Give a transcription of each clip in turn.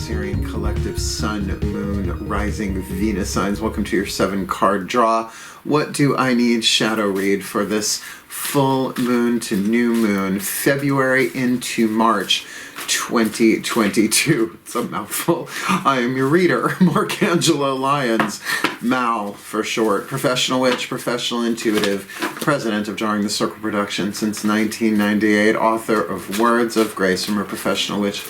Cancerian collective Sun, Moon, Rising, Venus signs. Welcome to your 7-card draw. What do I need shadow read for this full moon to new moon, February into March 2022? It's a mouthful. I am your reader, Angelo, Lyons, Mal for short, professional witch, professional intuitive, president of DrawingTheCircle production since 1998, author of Words of Grace from a Professional Witch,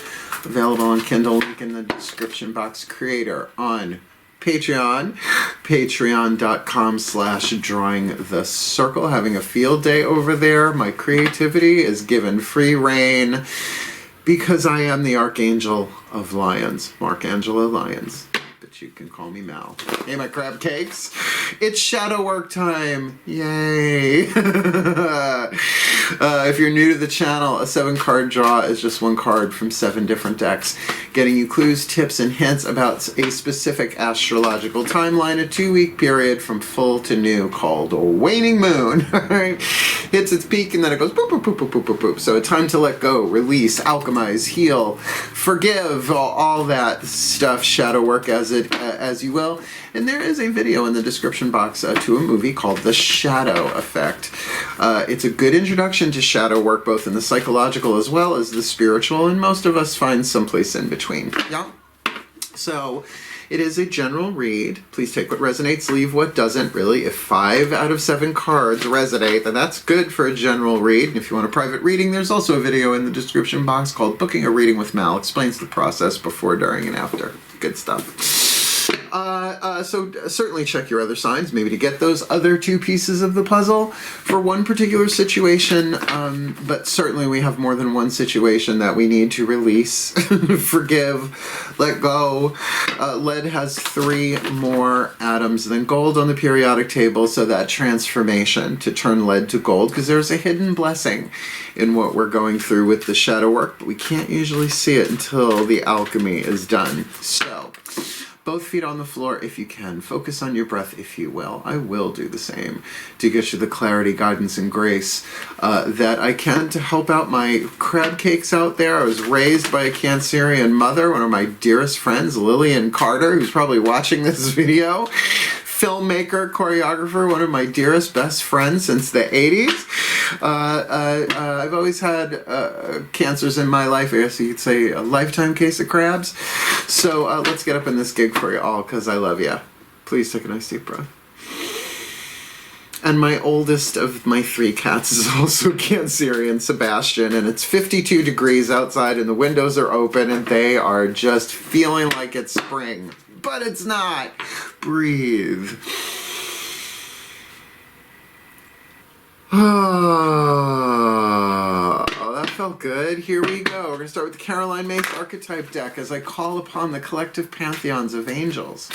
available on Kindle, link in the description box, creator on Patreon, patreon.com/drawingthecircle, having a field day over there. My creativity is given free reign because I am the Archangel of Lyons, Angelo Lyons. But you can call me Mal. Hey, my crab cakes. It's shadow work time. Yay. If you're new to the channel, a 7-card draw is just one card from 7 different decks, getting you clues, tips, and hints about a specific astrological timeline, a 2-week period from full to new called a waning moon. Hits its peak and then it goes boop, boop, boop, boop, boop, boop, boop. So a time to let go, release, alchemize, heal, forgive, all that stuff, shadow work as you will. And there is a video in the description box to a movie called The Shadow Effect. It's a good introduction to shadow work, both in the psychological as well as the spiritual, and most of us find someplace in between. Yeah. So it is a general read. Please take what resonates, leave what doesn't. Really, if 5 out of 7 cards resonate, then that's good for a general read. And if you want a private reading, there's also a video in the description box called Booking a Reading with Mal. Explains the process before, during, and after. Good stuff. So certainly check your other signs, maybe to get those other 2 pieces of the puzzle for one particular situation, but certainly we have more than one situation that we need to release, forgive, let go. Lead has 3 more atoms than gold on the periodic table, so that transformation to turn lead to gold, because there's a hidden blessing in what we're going through with the shadow work, but we can't usually see it until the alchemy is done. So both feet on the floor if you can. Focus on your breath if you will. I will do the same to get you the clarity, guidance, and grace that I can to help out my crab cakes out there. I was raised by a Cancerian mother, one of my dearest friends, Lillian Carter, who's probably watching this video. Filmmaker, choreographer, one of my dearest best friends since the 80s. I've always had cancers in my life. I guess you could say a lifetime case of crabs. So let's get up in this gig for you all, because I love you. Please take a nice deep breath. And my oldest of my 3 cats is also Cancerian, Sebastian, and it's 52 degrees outside and the windows are open and they are just feeling like it's spring. But it's not. Breathe. Oh, that felt good. Here we go. We're going to start with the Caroline Mace archetype deck as I call upon the collective pantheons of angels,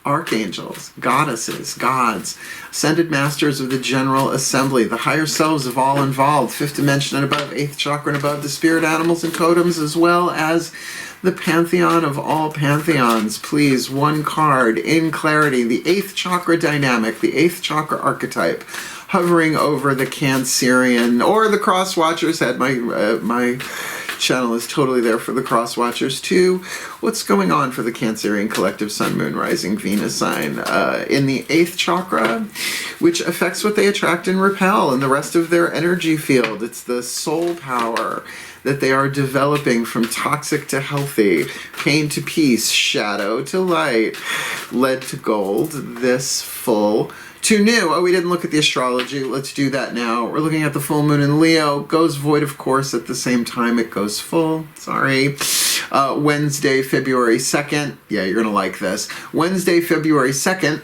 archangels, goddesses, gods, ascended masters of the general assembly, the higher selves of all involved, 5th dimension and above, 8th chakra and above, the spirit animals and totems, as well as the pantheon of all pantheons. Please, one card in clarity, the 8th chakra dynamic, the 8th chakra archetype, hovering over the Cancerian or the cross watchers head. My channel is totally there for the cross watchers too. What's going on for the Cancerian collective Sun, Moon, Rising, Venus sign in the 8th chakra, which affects what they attract and repel in the rest of their energy field. It's the soul power that they are developing, from toxic to healthy, pain to peace, shadow to light, lead to gold, this full to new. Oh, we didn't look at the astrology. Let's do that now. We're looking at the full moon in Leo. Goes void, of course, at the same time it goes full. Sorry. Wednesday, February 2nd. Yeah, you're going to like this. Wednesday, February 2nd.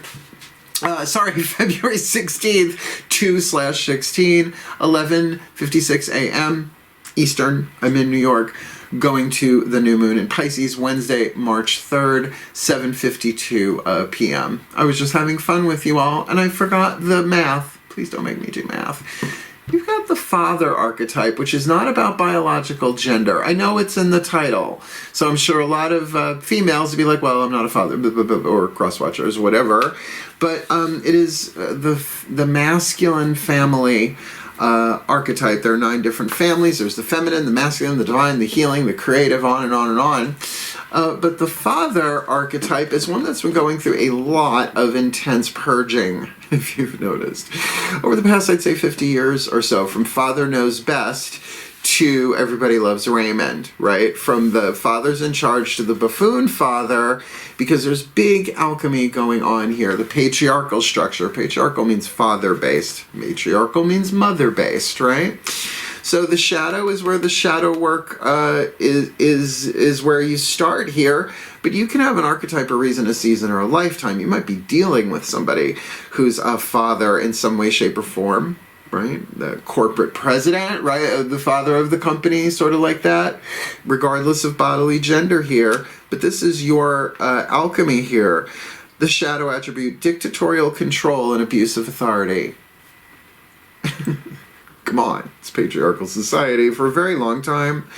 February 16th, 2/16, 11:56 a.m. Eastern. I'm in New York, going to the new moon in Pisces, Wednesday, March 3rd, 7:52 p.m. I was just having fun with you all, and I forgot the math. Please don't make me do math. You've got the father archetype, which is not about biological gender. I know it's in the title, so I'm sure a lot of females would be like, well, I'm not a father, or cross-watchers, whatever. But it is the masculine family archetype. There are 9 different families. There's the feminine, the masculine, the divine, the healing, the creative, on and on and on. But the father archetype is one that's been going through a lot of intense purging, if you've noticed. Over the past, I'd say 50 years or so, from Father Knows Best to Everybody Loves Raymond, right? From the father's in charge to the buffoon father, because there's big alchemy going on here. The patriarchal structure. Patriarchal means father-based. Matriarchal means mother-based, right? So the shadow is where the shadow work is where you start here. But you can have an archetype, a reason, a season, or a lifetime. You might be dealing with somebody who's a father in some way, shape, or form. Right? The corporate president, right? The father of the company, sort of like that, regardless of bodily gender here. But this is your alchemy here. The shadow attribute, dictatorial control and abuse of authority. Come on, it's patriarchal society for a very long time.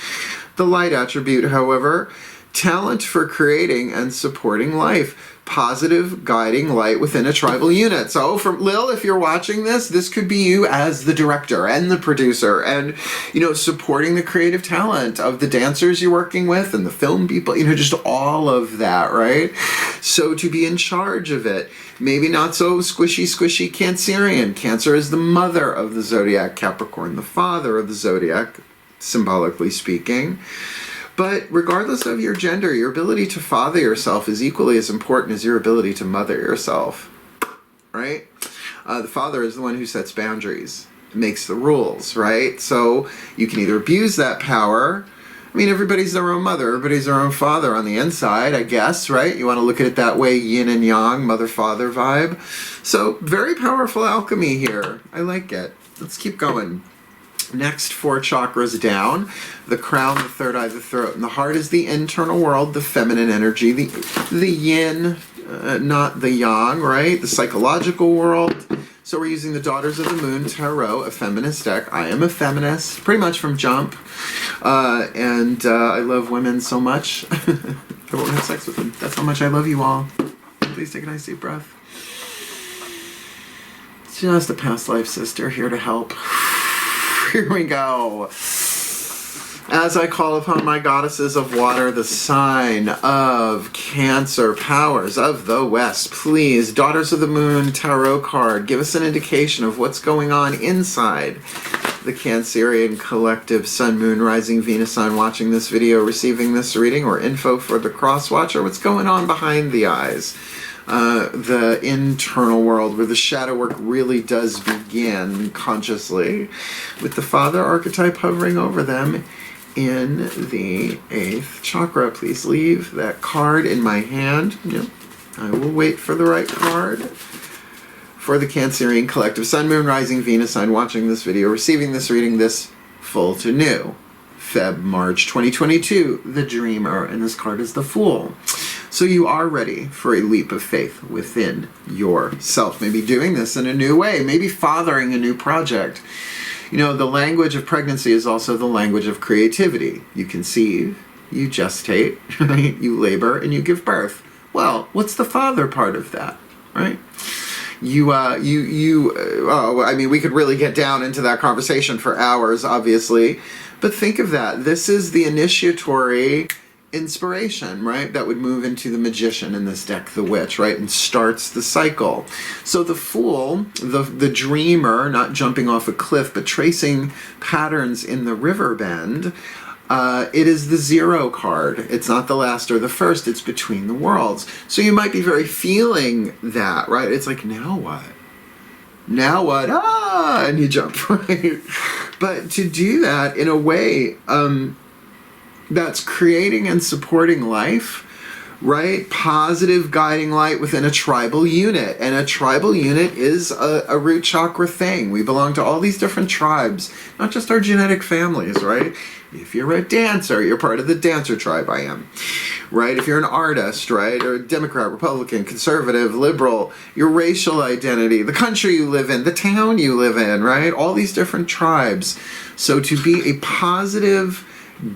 The light attribute, however, talent for creating and supporting life. Positive guiding light within a tribal unit. So from Lil, if you're watching this, this could be you as the director and the producer and, you know, supporting the creative talent of the dancers you're working with and the film people, you know, just all of that, right? So to be in charge of it, maybe not so squishy Cancerian. Cancer is the mother of the zodiac, Capricorn, the father of the zodiac, symbolically speaking. But regardless of your gender, your ability to father yourself is equally as important as your ability to mother yourself, right? The father is the one who sets boundaries, makes the rules, right? So you can either abuse that power. I mean, everybody's their own mother, everybody's their own father on the inside, I guess, right? You want to look at it that way, yin and yang, mother-father vibe. So very powerful alchemy here. I like it. Let's keep going. Next, 4 chakras down, the crown, the third eye, the throat, and the heart is the internal world, the feminine energy, the yin, not the yang, right? The psychological world. So we're using the Daughters of the Moon Tarot, a feminist deck. I am a feminist, pretty much from jump, and I love women so much. I won't have sex with them. That's how much I love you all. Please take a nice deep breath. Just a past life sister here to help. Here we go. As I call upon my goddesses of water, the sign of Cancer, powers of the West, please, Daughters of the Moon tarot card, give us an indication of what's going on inside the Cancerian collective, Sun, Moon, Rising, Venus sign watching this video, receiving this reading, or info for the cross watcher. What's going on behind the eyes? The internal world where the shadow work really does begin consciously, with the father archetype hovering over them in the 8th chakra. Please leave that card in my hand. Yep. I will wait for the right card for the Cancerian collective, Sun, Moon, Rising, Venus sign watching this video, receiving this reading, this full to new. Feb, March 2022, the Dreamer, and this card is the Fool. So you are ready for a leap of faith within yourself. Maybe doing this in a new way, maybe fathering a new project. You know, the language of pregnancy is also the language of creativity. You conceive, you gestate, right? You labor, and you give birth. Well, what's the father part of that, right? I mean, we could really get down into that conversation for hours, obviously. But think of that. This is the initiatory inspiration, right? That would move into the magician in this deck, the witch, right? And starts the cycle. So the Fool, the dreamer, not jumping off a cliff, but tracing patterns in the river bend, it is the 0 card. It's not the last or the first, it's between the worlds. So you might be very feeling that, right? It's like, now what? Now what? Ah! And you jump, right? But to do that in a way that's creating and supporting life, right? Positive guiding light within a tribal unit. And a tribal unit is a root chakra thing. We belong to all these different tribes, not just our genetic families, right? If you're a dancer, you're part of the dancer tribe, I am, right? If you're an artist, right? Or a Democrat, Republican, conservative, liberal, your racial identity, the country you live in, the town you live in, right? All these different tribes. So to be a positive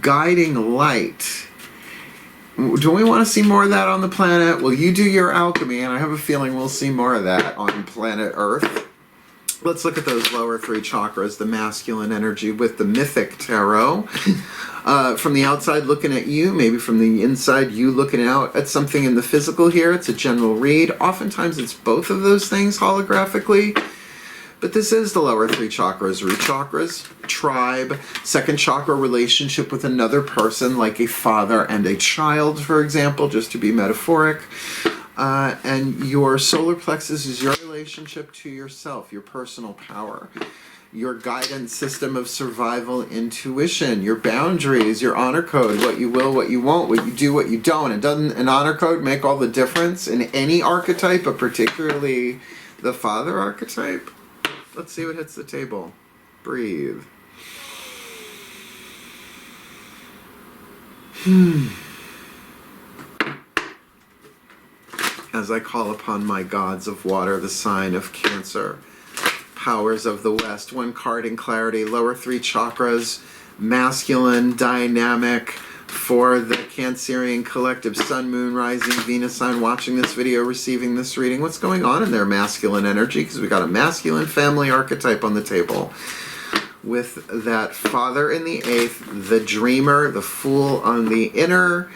guiding light. Do we want to see more of that on the planet? Well, you do your alchemy, and I have a feeling we'll see more of that on planet Earth. Let's look at those lower 3 chakras, the masculine energy with the mythic tarot. From the outside looking at you, maybe from the inside you looking out at something in the physical here. It's a general read. Oftentimes it's both of those things holographically. But this is the lower 3 chakras, root chakras, tribe, second chakra, relationship with another person, like a father and a child, for example, just to be metaphoric. And your solar plexus is your relationship to yourself, your personal power, your guidance system of survival, intuition, your boundaries, your honor code, what you will, what you won't, what you do, what you don't. And doesn't an honor code make all the difference in any archetype, but particularly the father archetype? Let's see what hits the table. Breathe. As I call upon my gods of water, the sign of Cancer, powers of the West, 1 card in clarity, lower 3 chakras, masculine, dynamic, for the Cancerian collective, Sun, Moon, Rising, Venus sign, watching this video, receiving this reading. What's going on in their masculine energy? Because we got a masculine family archetype on the table. With that father in the 8th, the dreamer, the fool on the inner.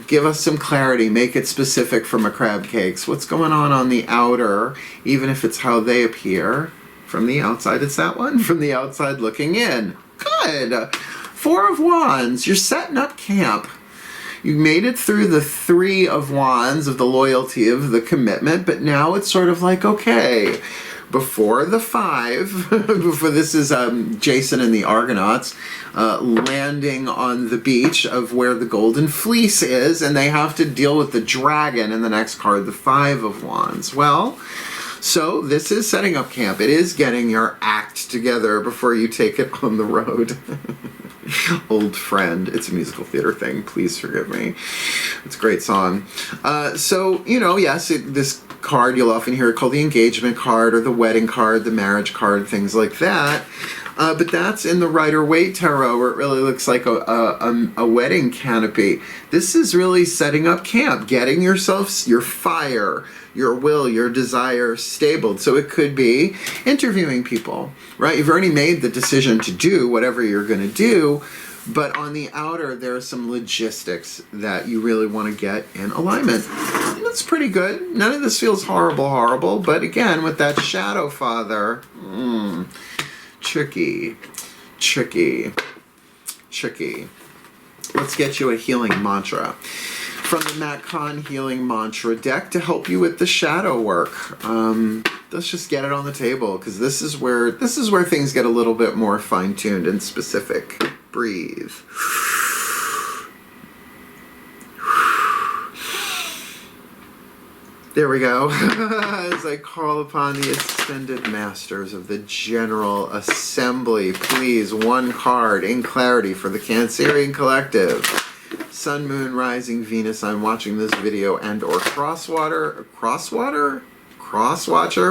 Give us some clarity. Make it specific from a crab cakes. What's going on the outer, even if it's how they appear? From the outside, it's that one. From the outside looking in. Good. 4 of Wands. You're setting up camp. You made it through the 3 of Wands, of the loyalty, of the commitment, but now it's sort of like, okay, before the 5, before this is Jason and the Argonauts landing on the beach of where the Golden Fleece is, and they have to deal with the dragon in the next card, the 5 of Wands. Well, so this is setting up camp. It is getting your act together before you take it on the road. Old friend. It's a musical theater thing. Please forgive me. It's a great song. So, you know, yes, this card you'll often hear it called the engagement card or the wedding card, the marriage card, things like that. But that's in the Rider-Waite Tarot, where it really looks like a wedding canopy. This is really setting up camp, getting yourself, your fire, your will, your desire stabled. So it could be interviewing people, right? You've already made the decision to do whatever you're going to do, but on the outer, there are some logistics that you really want to get in alignment. That's pretty good. None of this feels horrible, but again, with that shadow father, tricky. Let's get you a healing mantra from the Matt Kahn Healing Mantra deck to help you with the shadow work. Let's just get it on the table, because this is where things get a little bit more fine-tuned and specific. Breathe. There we go. As I call upon the Ascended Masters of the General Assembly, please, 1 card in clarity for the Cancerian Collective. Sun, Moon, Rising, Venus. I'm watching this video and or crosswatcher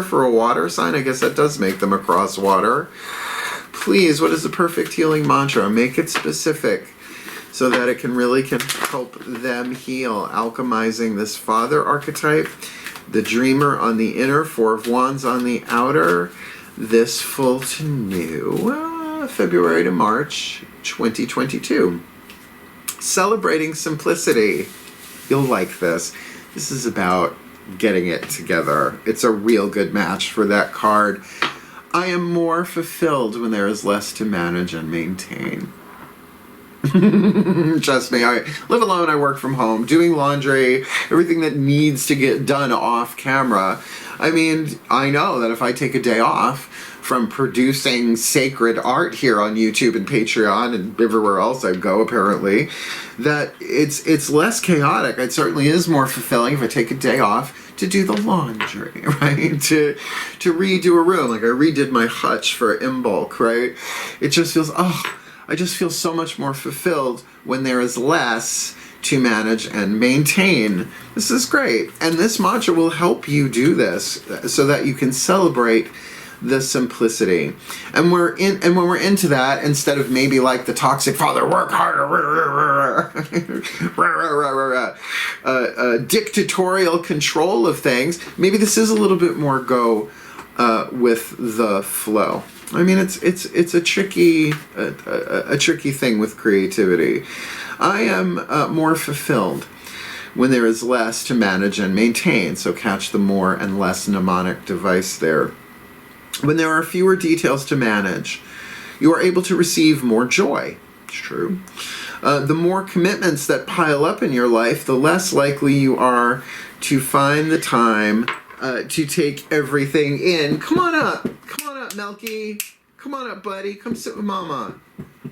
for a water sign. I guess that does make them a crosswater. Please, what is the perfect healing mantra? Make it specific so that it can help them heal. Alchemizing this father archetype, the dreamer on the inner, 4 of Wands on the outer. This full to new, February to March 2022. Celebrating simplicity. You'll like this. This is about getting it together. It's a real good match for that card. I am more fulfilled when there is less to manage and maintain. Trust me, I live alone, I work from home, doing laundry, everything that needs to get done off camera. I mean, I know that if I take a day off from producing sacred art here on YouTube and Patreon and everywhere else I go, apparently, that it's less chaotic. It certainly is more fulfilling if I take a day off to do the laundry, right? To redo a room. Like I redid my hutch for Imbolc, right? It just feels, I just feel so much more fulfilled when there is less to manage and maintain. This is great. And this mantra will help you do this so that you can celebrate the simplicity. And when we're into that, instead of maybe like the toxic father, work harder, dictatorial control of things, maybe this is a little bit more go with the flow. I mean, it's a tricky thing with creativity. I am more fulfilled when there is less to manage and maintain. So catch the more and less mnemonic device there. When there are fewer details to manage, you are able to receive more joy. It's true. The more commitments that pile up in your life, the less likely you are to find the time to take everything in. Come on up, Melky. Come on up, buddy. Come sit with Mama.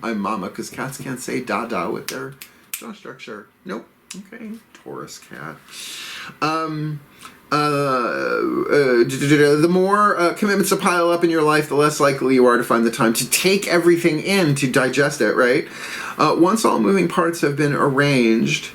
I'm Mama because cats can't say Dada with their jaw structure. Nope. Okay, Taurus cat. The more commitments that pile up in your life, the less likely you are to find the time to take everything in, to digest it, right? Once all moving parts have been arranged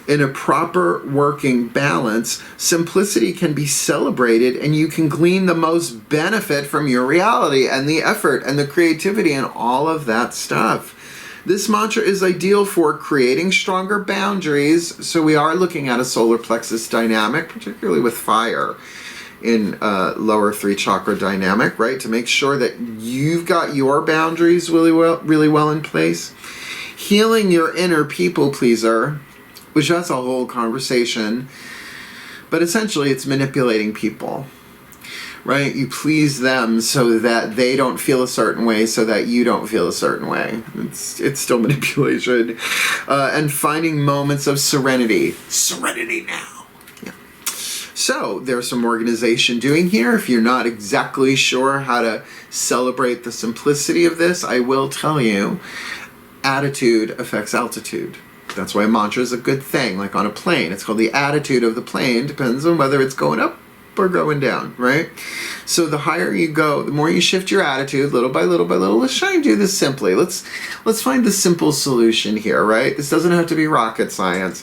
in a proper working balance, simplicity can be celebrated and you can glean the most benefit from your reality and the effort and the creativity and all of that stuff. This mantra is ideal for creating stronger boundaries. So we are looking at a solar plexus dynamic, particularly with fire in lower 3 chakra dynamic, right? To make sure that you've got your boundaries really well in place. Healing your inner people pleaser, which that's a whole conversation. But essentially it's manipulating people. Right? You please them so that they don't feel a certain way, so that you don't feel a certain way. It's still manipulation. And finding moments of serenity. Serenity now. Yeah. So there's some organization doing here. If you're not exactly sure how to celebrate the simplicity of this, I will tell you, attitude affects altitude. That's why a mantra is a good thing. Like on a plane, it's called the attitude of the plane. Depends on whether it's going up or going down, right? So the higher you go, the more you shift your attitude little by little by little. Let's try and do this simply. Let's find the simple solution here, right? This doesn't have to be rocket science.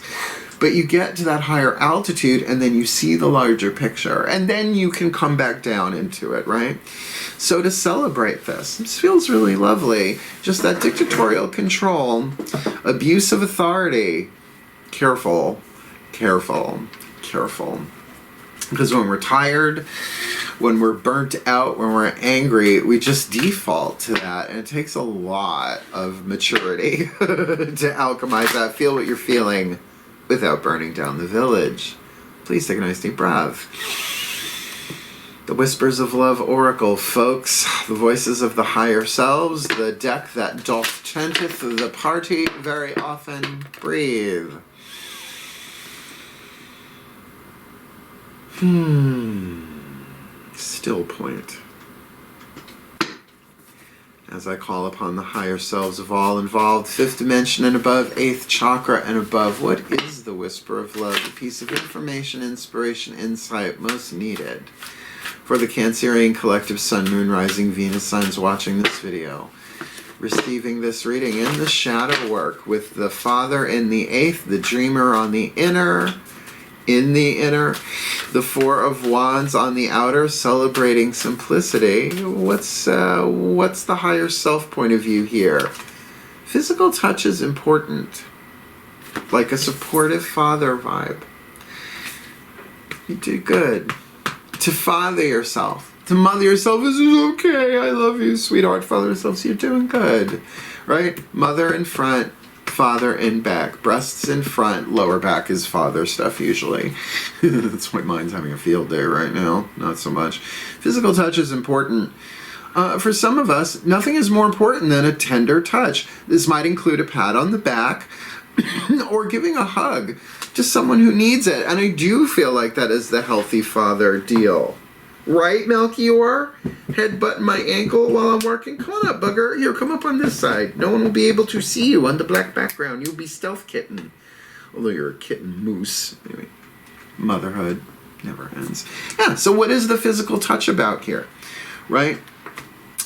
But you get to that higher altitude and then you see the larger picture. And then you can come back down into it, right? So to celebrate this feels really lovely. Just that dictatorial control, abuse of authority. Careful, careful, careful. Because when we're tired, when we're burnt out, when we're angry, we just default to that. And it takes a lot of maturity to alchemize that. Feel what you're feeling without burning down the village. Please take a nice deep breath. The Whispers of Love Oracle, folks. The voices of the higher selves. The deck that doth tenteth the party very often. Breathe. Still point. As I call upon the higher selves of all involved, 5th dimension and above, 8th chakra and above. What is the whisper of love? A piece of information, inspiration, insight most needed for the Cancerian collective Sun, Moon, Rising, Venus signs watching this video. Receiving this reading in the shadow work with the Father in the 8th, the Dreamer on the inner, in the inner, the 4 of Wands on the outer, celebrating simplicity. What's the higher self point of view here? Physical touch is important, like a supportive father vibe. You do good. To father yourself, to mother yourself, this is okay, I love you, sweetheart. Father yourself, so you're doing good, right? Mother in front, father in back. Breasts in front, lower back is father stuff usually. That's why mine's having a field day right now. Not so much. Physical touch is important. For some of us, nothing is more important than a tender touch. This might include a pat on the back or giving a hug to someone who needs it. And I do feel like that is the healthy father deal. Right, Melchior? Headbutting my ankle while I'm working? Come on up, bugger. Here, come up on this side. No one will be able to see you on the black background. You'll be stealth kitten. Although you're a kitten moose. Anyway, motherhood never ends. Yeah, so what is the physical touch about here? Right?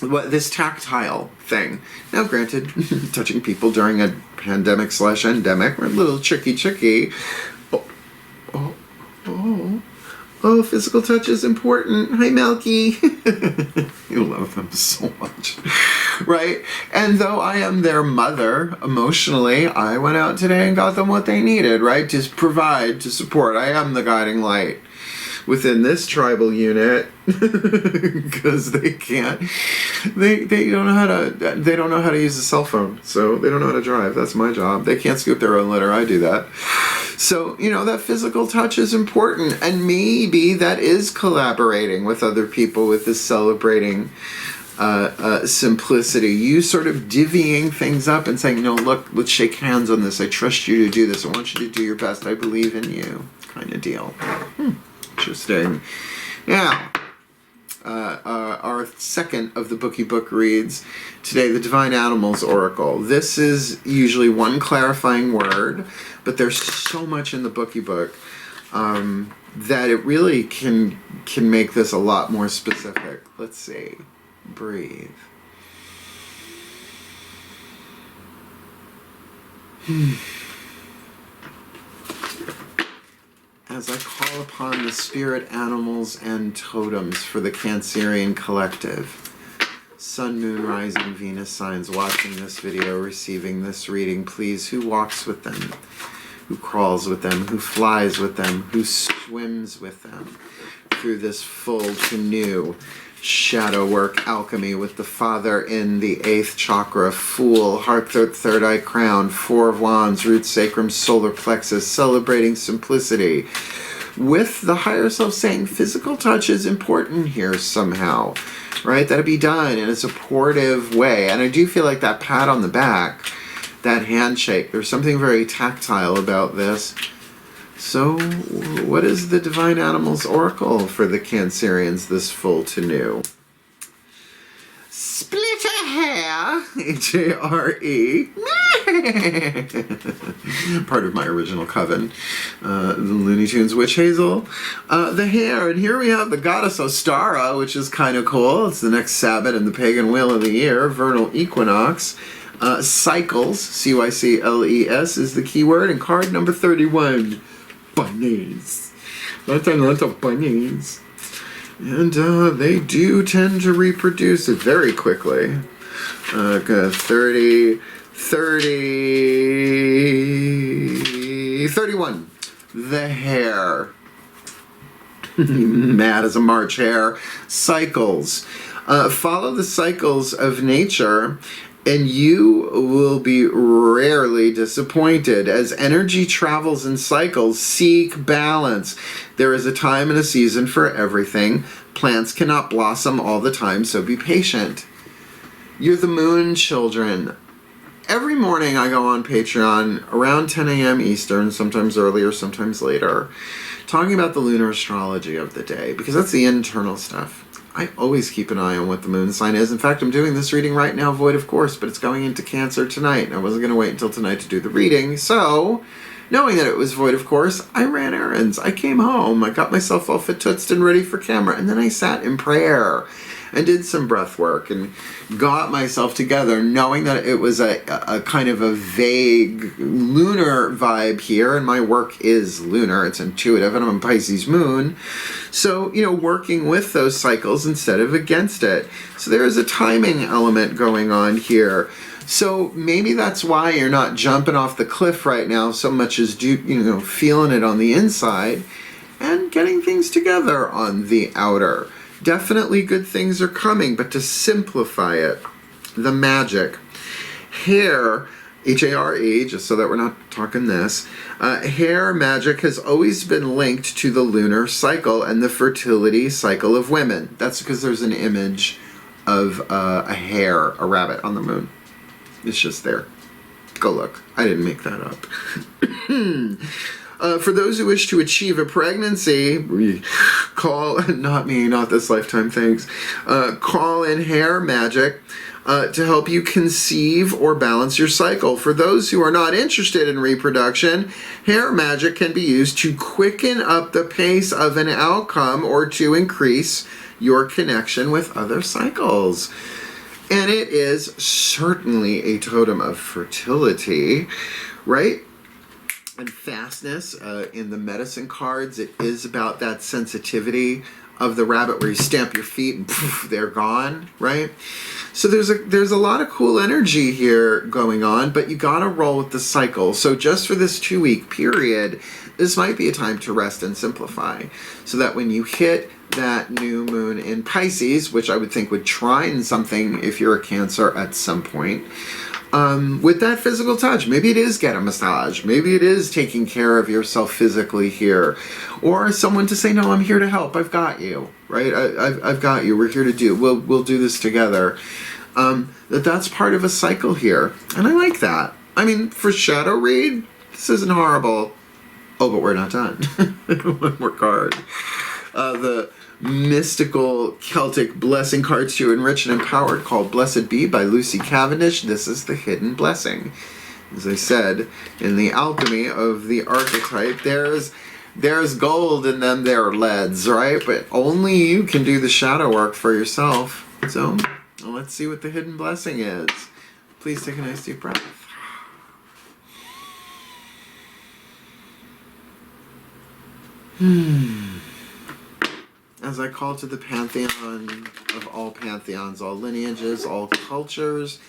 What this tactile thing. Now, granted, touching people during a pandemic/endemic were a little tricky. Oh, physical touch is important. Hi, Melky. You love them so much. Right? And though I am their mother, emotionally, I went out today and got them what they needed, right? To provide, to support. I am the guiding light. within this tribal unit because they can't. They don't know how to use a cell phone, so they don't know how to drive. That's my job. They can't scoop their own litter. I do that. So, that physical touch is important, and maybe that is collaborating with other people with this celebrating simplicity. You sort of divvying things up and saying, no, look, let's shake hands on this. I trust you to do this. I want you to do your best. I believe in you, kind of deal. Interesting. Now, our second of the Bookie Book reads today, the Divine Animals Oracle. This is usually one clarifying word, but there's so much in the Bookie Book that it really can make this a lot more specific. Let's see. Breathe. As I call upon the spirit animals and totems for the Cancerian collective, Sun, Moon, Rising, Venus signs watching this video, receiving this reading, please, who walks with them, who crawls with them, who flies with them, who swims with them through this full to new shadow work alchemy with the Father in the 8th chakra, Fool, heart, third eye crown, 4 of Wands, root, sacrum, solar plexus, celebrating simplicity. With the higher self saying physical touch is important here somehow, right? That'll be done in a supportive way. And I do feel like that pat on the back, that handshake, there's something very tactile about this. So, what is the Divine Animals Oracle for the Cancerians this full to new? Split a hair, H-A-R-E. Part of my original coven. The Looney Tunes Witch Hazel. The hair, and here we have the goddess Ostara, which is kind of cool. It's the next Sabbath in the pagan wheel of the year, vernal equinox. Cycles, C-Y-C-L-E-S is the keyword, and card number 31. Bunnies. Lots of bunnies. And they do tend to reproduce it very quickly. 31. The hare. Mad as a March hare. Cycles. Follow the cycles of nature, and you will be rarely disappointed. As energy travels in cycles, seek balance. There is a time and a season for everything. Plants cannot blossom all the time, so be patient. You're the moon children. Every morning I go on Patreon around 10 a.m. Eastern, sometimes earlier, sometimes later, talking about the lunar astrology of the day, because that's the internal stuff. I always keep an eye on what the moon sign is. In fact, I'm doing this reading right now, void of course, but it's going into Cancer tonight, and I wasn't going to wait until tonight to do the reading. So, knowing that it was void of course, I ran errands. I came home, I got myself all fatutzed and ready for camera, and then I sat in prayer and did some breath work and got myself together, knowing that it was a kind of a vague lunar vibe here, and my work is lunar, it's intuitive, and I'm a Pisces moon. So, working with those cycles instead of against it. So there is a timing element going on here. So maybe that's why you're not jumping off the cliff right now so much as feeling it on the inside and getting things together on the outer. Definitely good things are coming, but to simplify it, the magic. Hair, H-A-R-E, just so that we're not talking this, hair magic has always been linked to the lunar cycle and the fertility cycle of women. That's because there's an image of a hare, a rabbit on the moon. It's just there. Go look. I didn't make that up. For those who wish to achieve a pregnancy, call, not me, not this lifetime, thanks, call in hair magic to help you conceive or balance your cycle. For those who are not interested in reproduction, hair magic can be used to quicken up the pace of an outcome or to increase your connection with other cycles. And it is certainly a totem of fertility, right? And fastness. In the medicine cards, it is about that sensitivity of the rabbit where you stamp your feet and poof, they're gone, right? So there's a lot of cool energy here going on, but you gotta roll with the cycle. So just for this 2-week period, this might be a time to rest and simplify, so that when you hit that new moon in Pisces, which I would think would trine something if you're a Cancer at some point, with that physical touch, maybe it is get a massage, maybe it is taking care of yourself physically here, or someone to say, no, I'm here to help, I've got you, right? I've got you, we're here to do, we'll do this together. That's part of a cycle here, and I like that. I mean, for shadow read, this isn't horrible. Oh, but we're not done. One more card. The mystical Celtic blessing cards to enrich and empower, called Blessed Be by Lucy Cavendish. This is the hidden blessing. As I said, in the alchemy of the archetype, there's gold in them there leads, right? But only you can do the shadow work for yourself. So let's see what the hidden blessing is. Please take a nice deep breath. As I call to the pantheon of all pantheons, all lineages, all cultures,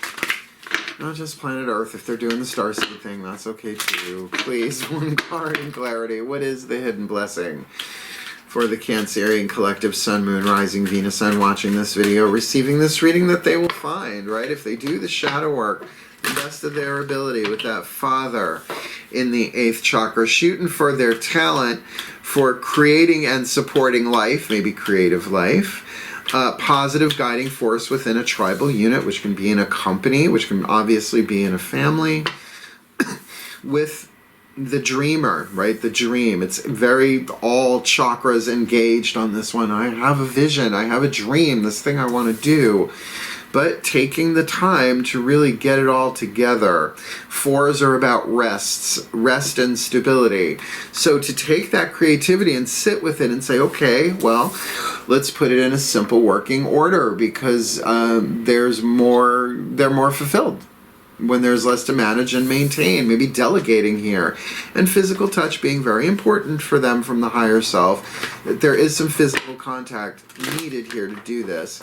not just planet Earth. If they're doing the starseed thing, that's okay too. Please, one card in clarity. What is the hidden blessing for the Cancerian collective, Sun, Moon, Rising, Venus, Sun, watching this video, receiving this reading, that they will find, right? If they do the shadow work, the best of their ability with that Father in the 8th chakra, shooting for their talent for creating and supporting life, maybe creative life, positive guiding force within a tribal unit, which can be in a company, which can obviously be in a family, with the dreamer, right? The dream. It's very all chakras engaged on this one. I have a vision. I have a dream. This thing I want to do. But taking the time to really get it all together. 4s are about rest and stability. So to take that creativity and sit with it and say, okay, well, let's put it in a simple working order, because they're more fulfilled when there's less to manage and maintain, maybe delegating here. And physical touch being very important for them from the higher self. There is some physical contact needed here to do this.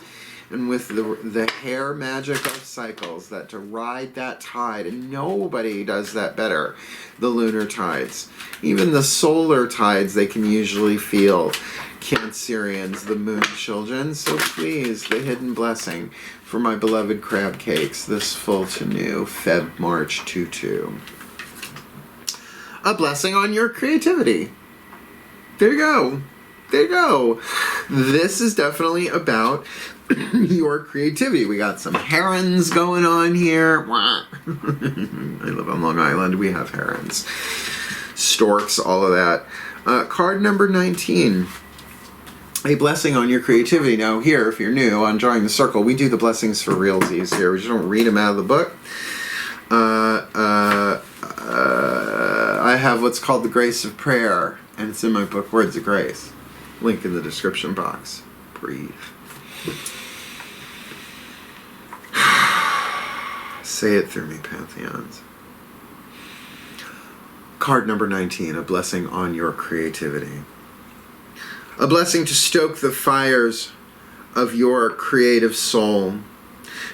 And with the hair magic of cycles, that to ride that tide, and nobody does that better, the lunar tides. Even the solar tides they can usually feel. Cancerians, the moon children. So please, the hidden blessing for my beloved crab cakes, this full to new, Feb, March 2-2. A blessing on your creativity. There you go. There you go. This is definitely about your creativity. We got some herons going on here. I live on Long Island. We have herons. Storks, all of that. Card number 19. A blessing on your creativity. Now here, if you're new on Drawing the Circle, we do the blessings for realsies here. We just don't read them out of the book. I have what's called the Grace of Prayer, and it's in my book, Words of Grace. Link in the description box. Breathe. Say it through me, Pantheons. Card number 19, a blessing on your creativity. A blessing to stoke the fires of your creative soul,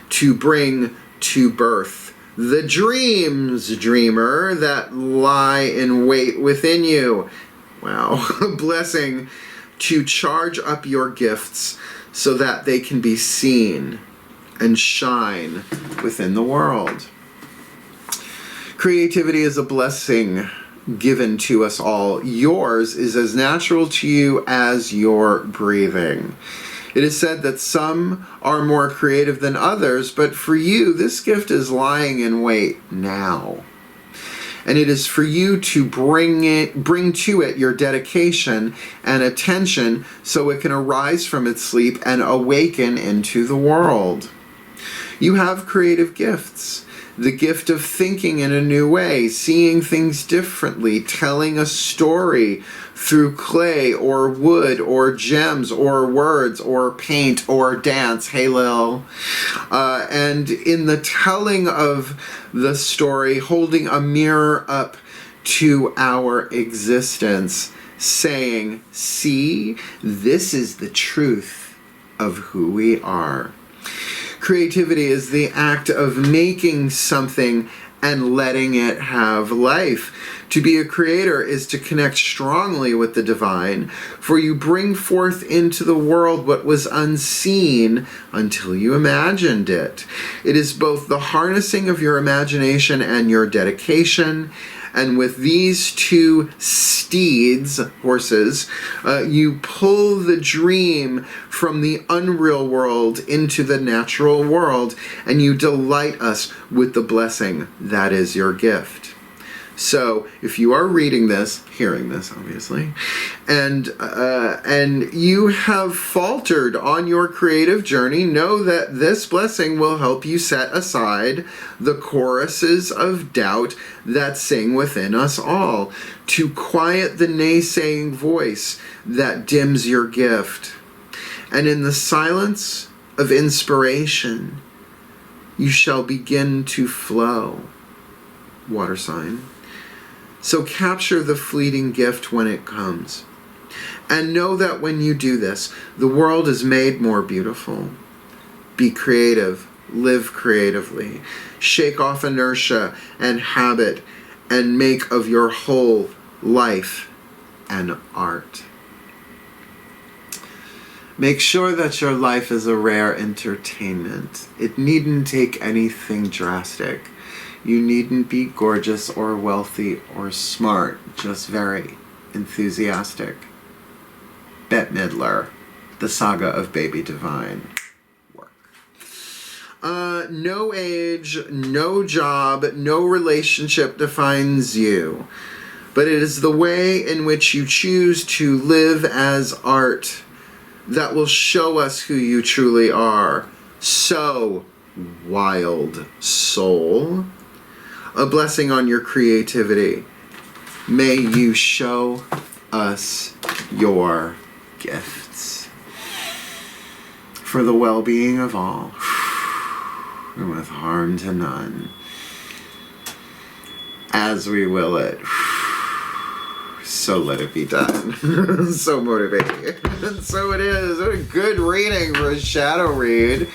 to bring to birth the dreams, dreamer, that lie in wait within you. Wow. A blessing to charge up your gifts so that they can be seen and shine within the world. Creativity is a blessing given to us all. Yours is as natural to you as your breathing. It is said that some are more creative than others, but for you, this gift is lying in wait now. And it is for you to bring to it your dedication and attention so it can arise from its sleep and awaken into the world. You have creative gifts. The gift of thinking in a new way, seeing things differently, telling a story through clay or wood or gems or words or paint or dance. Hey, Lil. And in the telling of the story, holding a mirror up to our existence, saying, see, this is the truth of who we are. Creativity is the act of making something and letting it have life. To be a creator is to connect strongly with the divine, for you bring forth into the world what was unseen until you imagined it. It is both the harnessing of your imagination and your dedication, and with these two steeds, horses, you pull the dream from the unreal world into the natural world, and you delight us with the blessing that is your gift. So, if you are reading this, hearing this, obviously, and you have faltered on your creative journey, know that this blessing will help you set aside the choruses of doubt that sing within us all, to quiet the naysaying voice that dims your gift. And in the silence of inspiration, you shall begin to flow. Water sign. So capture the fleeting gift when it comes. And know that when you do this, the world is made more beautiful. Be creative. Live creatively. Shake off inertia and habit and make of your whole life an art. Make sure that your life is a rare entertainment. It needn't take anything drastic. You needn't be gorgeous or wealthy or smart, just very enthusiastic. Bette Midler, The Saga of Baby Divine. Work. No age, no job, no relationship defines you, but it is the way in which you choose to live as art that will show us who you truly are. So, wild soul, a blessing on your creativity. May you show us your gifts for the well-being of all and with harm to none, as we will it. So let it be done. So motivating. And so it is. What a good reading for a shadow read.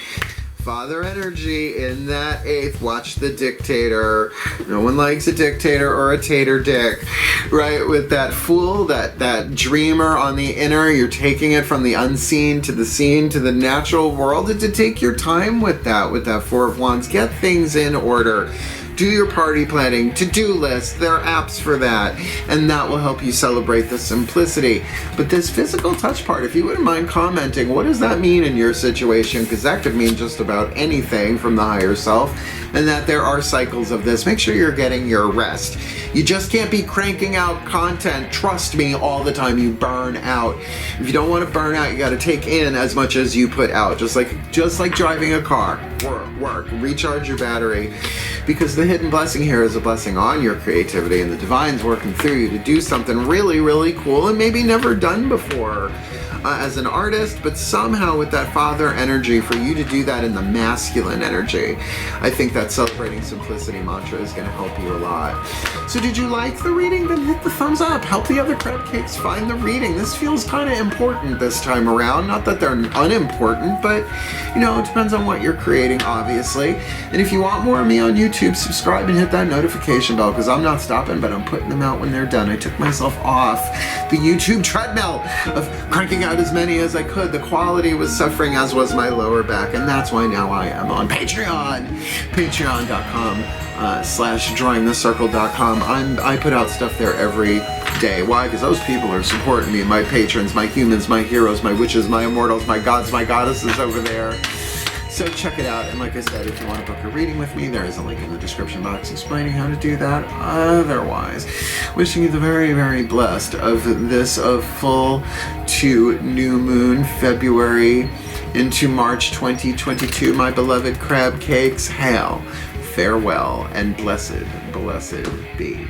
Father energy in that 8th. Watch The Dictator. No one likes a dictator or a tater dick, right? With that fool, that dreamer on the inner, you're taking it from the unseen to the seen to the natural world, and to take your time with that 4 of Wands. Get things in order. Do your party planning, to-do list. There are apps for that, and that will help you celebrate the simplicity. But this physical touch part, if you wouldn't mind commenting, what does that mean in your situation? Because that could mean just about anything from the higher self, and that there are cycles of this. Make sure you're getting your rest. You just can't be cranking out content, trust me, all the time. You burn out. If you don't want to burn out, you got to take in as much as you put out, just like driving a car. Work, recharge your battery, because the hidden blessing here is a blessing on your creativity, and the divine's working through you to do something really, really cool and maybe never done before as an artist, but somehow with that father energy, for you to do that in the masculine energy. I think that celebrating simplicity mantra is going to help you a lot. So did you like the reading? Then hit the thumbs up. Help the other crab cakes find the reading. This feels kind of important this time around. Not that they're unimportant, but you know, it depends on what you're creating, obviously. And if you want more of me on YouTube, subscribe and hit that notification bell, because I'm not stopping, but I'm putting them out when they're done. I took myself off the YouTube treadmill of cranking out as many as I could. The quality was suffering, as was my lower back, and that's why now I am on Patreon. Patreon.com/DrawingTheCircle.com. I put out stuff there every day. Why? Because those people are supporting me. My patrons, my humans, my heroes, my witches, my immortals, my gods, my goddesses over there. So check it out, and like I said, if you want to book a reading with me, there is a link in the description box explaining how to do that. Otherwise, wishing you the very, very blessed of this full to new moon, February into March 2022, my beloved crab cakes. Hail, farewell, and blessed be.